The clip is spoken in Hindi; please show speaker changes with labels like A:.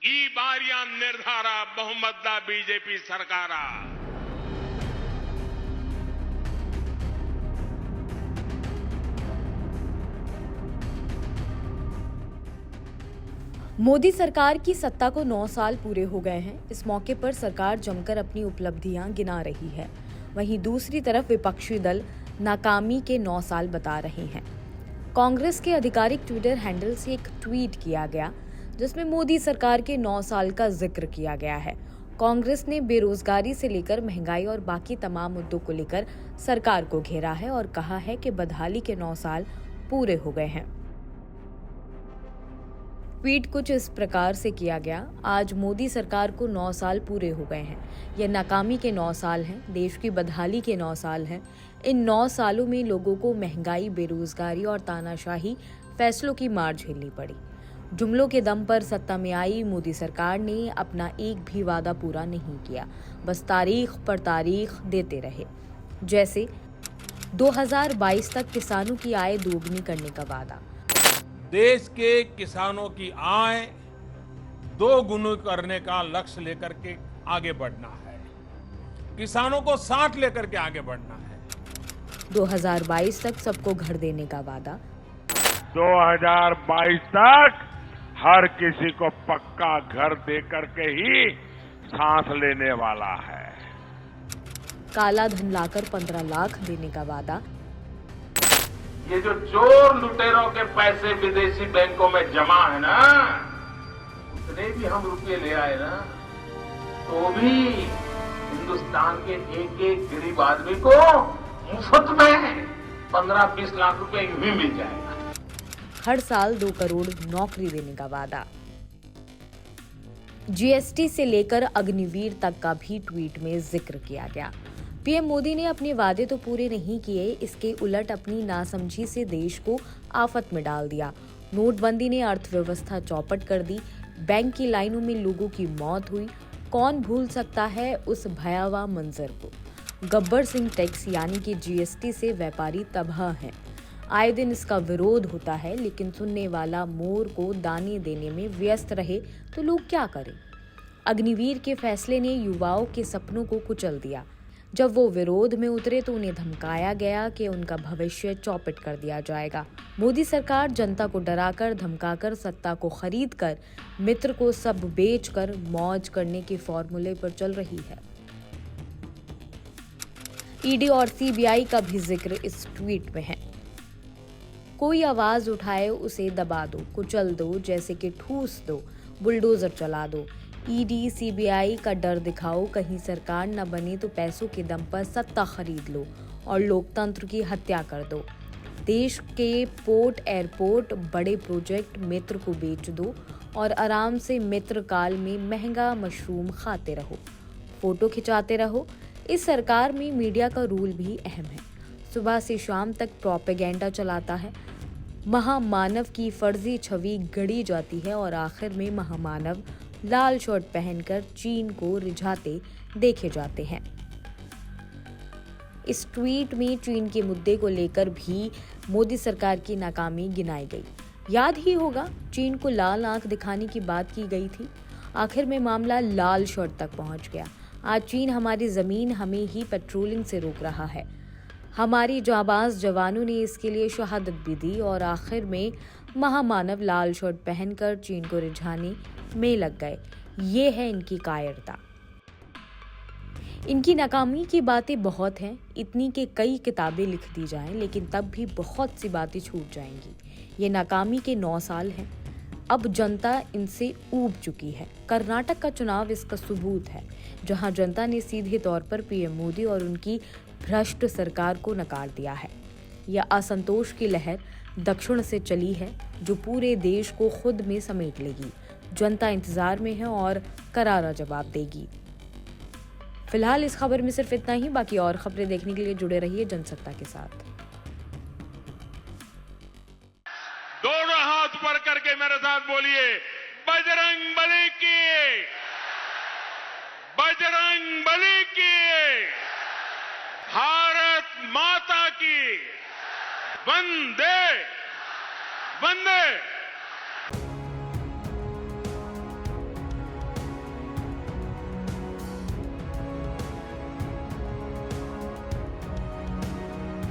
A: ಈ ಬಾರಿಯ ನಿರ್ಧಾರ ಬಹುಮತದ ಬಿಜೆಪಿ ಸರ್ಕಾರ.
B: मोदी सरकार की सत्ता को 9 साल पूरे हो गए हैं। इस मौके पर सरकार जमकर अपनी उपलब्धियां गिना रही है। वहीं दूसरी तरफ विपक्षी दल नाकामी के 9 साल बता रहे हैं। कांग्रेस के आधिकारिक ट्विटर हैंडल से एक ट्वीट किया गया जिसमें मोदी सरकार के 9 साल का जिक्र किया गया है। कांग्रेस ने बेरोजगारी से लेकर महंगाई और बाकी तमाम मुद्दों को लेकर सरकार को घेरा है और कहा है कि बदहाली के 9 साल पूरे हो गए हैं। ट्वीट कुछ इस प्रकार से किया गया। आज मोदी सरकार को 9 साल पूरे हो गए हैं। यह नाकामी के 9 साल हैं, देश की बदहाली के 9 साल हैं। इन 9 सालों में लोगों को महंगाई, बेरोजगारी और तानाशाही फैसलों की मार झेलनी पड़ी। जुमलों के दम पर सत्ता में आई मोदी सरकार ने अपना एक भी वादा पूरा नहीं किया, बस तारीख पर तारीख देते रहे। जैसे 2022 तक किसानों की आय दोगुनी करने का वादा,
C: देश के किसानों की आय 2 गुना करने का लक्ष्य लेकर के आगे बढ़ना है। किसानों को साथ लेकर के आगे बढ़ना है।
B: 2022 तक सबको घर देने का वादा,
D: 2022 तक हर किसी को पक्का घर देकर के ही सांस लेने वाला है।
B: काला धन लाकर 15 लाख देने का वादा,
A: ये जो चोर लुटेरों के पैसे विदेशी बैंकों में जमा है ना, उतने भी हम रुपये ले आए ना, तो भी हिंदुस्तान के एक एक गरीब आदमी को मुफ्त में 15-20 लाख रुपए यूं ही मिल जाएगा।
B: हर साल 2 करोड़ नौकरी देने का वादा। जीएसटी से लेकर अग्निवीर तक का भी ट्वीट में जिक्र किया गया। पीएम मोदी ने अपने वादे तो पूरे नहीं किए, इसके उलट अपनी नासमझी से देश को आफत में डाल दिया। नोटबंदी ने अर्थव्यवस्था चौपट कर दी, बैंक की लाइनों में लोगों की मौत हुई। कौन भूल सकता है उस भयावह मंजर को। गब्बर सिंह टैक्स यानी कि जीएसटी से व्यापारी तबाह हैं। आए दिन इसका विरोध होता है, लेकिन सुनने वाला मोर को दाने देने में व्यस्त रहे तो लोग क्या करें। अग्निवीर के फैसले ने युवाओं के सपनों को कुचल दिया। जब वो विरोध में उतरे तो उन्हें धमकाया गया कि उनका भविष्य चौपट कर दिया जाएगा। मोदी सरकार जनता को डराकर, धमकाकर, सत्ता को खरीदकर, मित्र को सब बेचकर मौज करने के फॉर्मूले पर चल रही है। ईडी और सीबीआई का भी जिक्र इस ट्वीट में है। कोई आवाज उठाए उसे दबा दो, कुचल दो, जैसे कि ठूस दो, बुलडोजर चला दो। ईडी सीबीआई का डर दिखाओ, कहीं सरकार न बने तो पैसों के दम पर सत्ता खरीद लो और लोकतंत्र की हत्या कर दो। देश के पोर्ट, एयरपोर्ट, बड़े प्रोजेक्ट मित्र को बेच दो और आराम से मित्र काल में महंगा मशरूम खाते रहो, फोटो खिंचाते रहो। इस सरकार में मीडिया का रोल भी अहम है। सुबह से शाम तक प्रोपेगेंडा चलाता है। महामानव की फर्जी छवि गढ़ी जाती है और आखिर में महामानव लाल शर्ट पहनकर चीन को रिझाते देखे जाते हैं। इस ट्वीट में चीन के मुद्दे को लेकर भी मोदी सरकार की नाकामी गिनाई गई। याद ही होगा, चीन को लाल आंख दिखाने की बात की गई थी। आखिर में मामला लाल शर्ट तक पहुंच गया। आज चीन हमारी जमीन, हमें ही पेट्रोलिंग से रोक रहा है। हमारी जाबाज जवानों ने इसके लिए शहादत भी दी और आखिर में महामानव लाल शर्ट पहनकर चीन को रिझाने में लग गए। ये है इनकी कायरता। इनकी नाकामी की बातें बहुत हैं, इतनी कि कई किताबें लिख दी जाएं, लेकिन तब भी बहुत सी बातें छूट जाएंगी। ये नाकामी के 9 साल हैं। अब जनता इनसे ऊब चुकी है। कर्नाटक का चुनाव इसका सबूत है, जहां जनता ने सीधे तौर पर पीएम मोदी और उनकी भ्रष्ट सरकार को नकार दिया है। यह असंतोष की लहर दक्षिण से चली है, जो पूरे देश को खुद में समेट लेगी। जनता इंतजार में है और करारा जवाब देगी। फिलहाल इस खबर में सिर्फ इतना ही। बाकी और खबरें देखने के लिए जुड़े रहिए जनसत्ता के साथ।
A: दोनों हाथ ऊपर करके मेरे साथ बोलिए, बजरंग बली की, बजरंग बली की, भारत माता की, वंदे वंदे।